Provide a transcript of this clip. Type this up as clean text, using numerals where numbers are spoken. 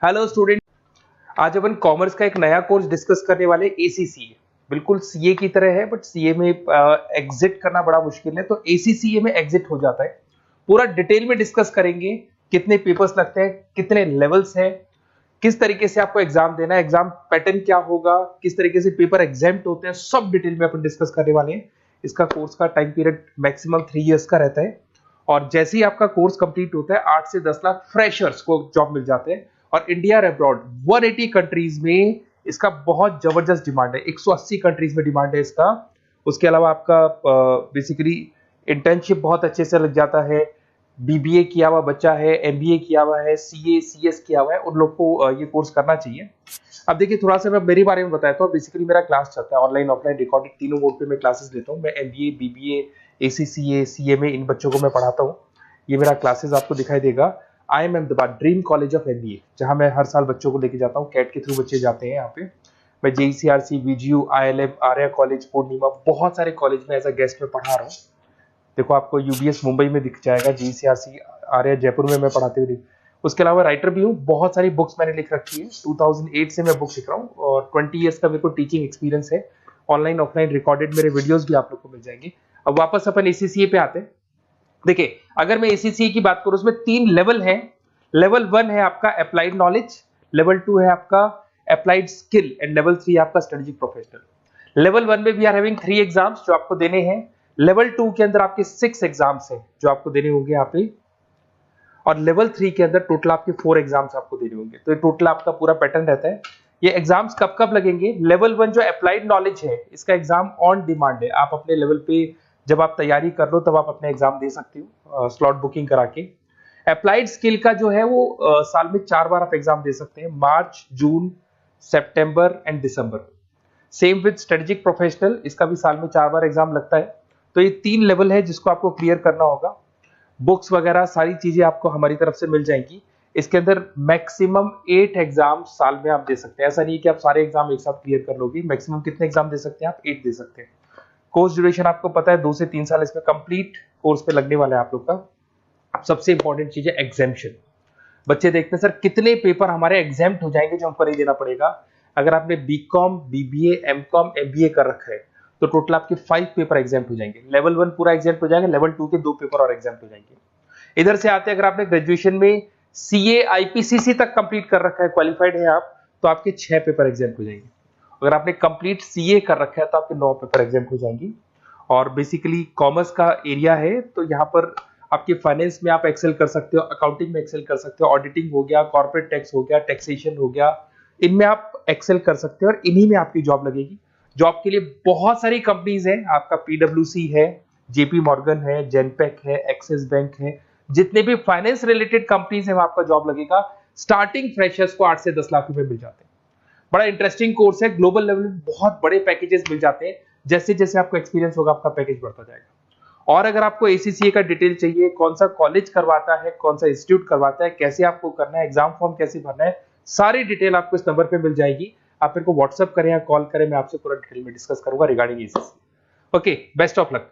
Hello student, आज अपन commerce का एक नया कोर्स डिस्कस करने वाले एसीसीए। बिल्कुल सीए की तरह है बट सीए में एग्जिट करना बड़ा मुश्किल है, तो एसीसीए में एग्जिट हो जाता है। पूरा डिटेल में डिस्कस करेंगे, कितने पेपर्स लगते हैं, कितने लेवल्स हैं, किस तरीके से आपको एग्जाम देना है, एग्जाम पैटर्न क्या होगा, किस तरीके से पेपर एग्जाम्प्ट होते हैं, सब डिटेल में अपन डिस्कस करने वाले हैं। इसका कोर्स का टाइम पीरियड मैक्सिमम 3 इयर्स का रहता है और जैसे ही आपका कोर्स कंप्लीट होता है 8 से 10 लाख फ्रेशर्स को जॉब मिल जाते हैं और इंडिया और अब्रॉड 180 कंट्रीज में इसका बहुत जबरदस्त डिमांड है। 180 कंट्रीज में डिमांड है इसका। उसके अलावा आपका बेसिकली इंटर्नशिप बहुत अच्छे से लग जाता है। बीबीए किया हुआ बच्चा है, एमबीए किया हुआ है, सीए सीएस किया हुआ है, उन लोग को ये कोर्स करना चाहिए। अब देखिए, थोड़ा सा मैं मेरे बारे में बताया तो बेसिकली मेरा क्लास चलता है ऑनलाइन ऑफलाइन रिकॉर्डेड, तीनों मोड पे मैं क्लासेस लेता हूँ। मैं एमबीए, बीबीए, एसीसीए, सीएमए इन बच्चों को मैं पढ़ाता हूँ। ये मेरा क्लासेस आपको दिखाई देगा। I am Ahmedabad dream college of MBA, जहां मैं हर साल बच्चों को लेके जाता हूँ। कैट के थ्रू बच्चे जाते हैं यहाँ पे। मैं जेईसीआरसी, वीजीयू, आईएलएम, आर्या कॉलेज, पूर्णिमा, बहुत सारे कॉलेज में एज अ गेस्ट में पढ़ा रहा हूँ। देखो, आपको यूबीएस मुंबई में दिख जाएगा, जेईसीआरसी आर्या जयपुर में मैं पढ़ाते हुए। उसके अलावा राइटर भी हूँ, बहुत सारी बुक्स मैंने लिख रखी है। 2008 से मैं बुक लिख रहा हूँ और 20 ईयर्स का मेरे को टीचिंग एक्सपीरियंस है। ऑनलाइन ऑफलाइन रिकॉर्डेड मेरे वीडियोस भी आप लोग को मिल जाएंगे। अब वापस अपन एसीसीए पे आते हैं। देखिए, अगर मैं एसीसीए की बात करूं, उसमें 3 लेवल है। लेवल 1 है आपका अप्लाइड नॉलेज, लेवल 2 है आपका अप्लाइड स्किल एंड लेवल 3 है आपका स्ट्रेटेजिक प्रोफेशनल। लेवल 1 में वी आर हैविंग 3 एग्जाम्स जो आपको देने हैं। लेवल 2 के अंदर आपके 6 एग्जाम्स हैं जो आपको देने होंगे यहाँ पे, और लेवल 3 के अंदर टोटल आपके 4 एग्जाम्स आपको देने होंगे। तो ये टोटल आपका पूरा पैटर्न रहता है। ये एग्जाम्स कब कब लगेंगे? लेवल 1 जो अप्लाइड नॉलेज है, इसका एग्जाम ऑन डिमांड है। आप अपने लेवल पे जब आप तैयारी कर लो तब आप अपने एग्जाम दे सकते हो, स्लॉट बुकिंग करा के। अप्लाइड स्किल का जो है वो साल में 4 बार आप एग्जाम दे सकते हैं, March, June, September and December. Same with strategic professional, इसका भी साल में 4 बार एग्जाम लगता है। तो ये 3 लेवल है जिसको आपको क्लियर करना होगा। बुक्स वगैरह सारी चीजें आपको हमारी तरफ से मिल जाएंगी। इसके अंदर मैक्सिमम 8 एग्जाम साल में आप दे सकते हैं। ऐसा नहीं है कि आप सारे एग्जाम एक साथ क्लियर कर लोगे। मैक्सिमम कितने एग्जाम दे सकते हैं आप? 8 दे सकते हैं। कोर्स ड्यूरेशन आपको पता है 2 से 3 साल इसमें कंप्लीट कोर्स पे लगने वाला है आप लोग का। सबसे इंपॉर्टेंट चीज है एग्जाम्शन। बच्चे देखते हैं सर कितने पेपर हमारे एग्जाम्प्ट हो जाएंगे जो हमको नहीं देना पड़ेगा। अगर आपने बीकॉम, बीबीए, एमकॉम, एमबीए कर रखा है तो टोटल आपके 5 पेपर एग्जाम्प्ट हो जाएंगे। लेवल 1 पूरा एग्जाम्प्ट हो जाएगा, लेवल 2 के 2 पेपर और एग्जाम्प्ट हो जाएंगे। इधर से आते हैं, अगर आपने ग्रेजुएशन में सीए आईपीसीसी तक कंप्लीट कर रखा है, क्वालिफाइड है आप, तो आपके 6 पेपर एग्जाम्प्ट हो जाएंगे। अगर आपने कंप्लीट सीए कर रखा है तो आपके 9 पेपर एग्जाम्प्ट हो जाएंगी। और बेसिकली कॉमर्स का एरिया है तो यहाँ पर आपके फाइनेंस में आप एक्सेल कर सकते हो, अकाउंटिंग में एक्सेल कर सकते हो, ऑडिटिंग हो गया, कॉर्पोरेट टैक्स हो गया, टैक्सेशन हो गया, इनमें आप एक्सेल कर सकते हो और इन्हीं में आपकी जॉब लगेगी। जॉब के लिए बहुत सारी कंपनीज है। आपका पीडब्ल्यूसी है, जेपी मॉर्गन है, जेनपेक है, एक्सिस बैंक है, जितने भी फाइनेंस रिलेटेड कंपनीज है वहां आपका जॉब लगेगा। स्टार्टिंग फ्रेशर्स को 8 से 10 लाख रुपए मिल जाते हैं। बड़ा इंटरेस्टिंग कोर्स है। ग्लोबल लेवल में बहुत बड़े पैकेजेस मिल जाते हैं। जैसे जैसे आपको एक्सपीरियंस होगा आपका पैकेज बढ़ता जाएगा। और अगर आपको एसीसीए का डिटेल चाहिए, कौन सा कॉलेज करवाता है, कौन सा इंस्टीट्यूट करवाता है, कैसे आपको करना है, एग्जाम फॉर्म कैसे भरना है, सारी डिटेल आपको इस नंबर पे मिल जाएगी। आप मेरे को व्हाट्सअप करें या कॉल करें, मैं आपसे पूरा डिटेल में डिस्कस करूंगा regarding ACCA. Okay, best of luck.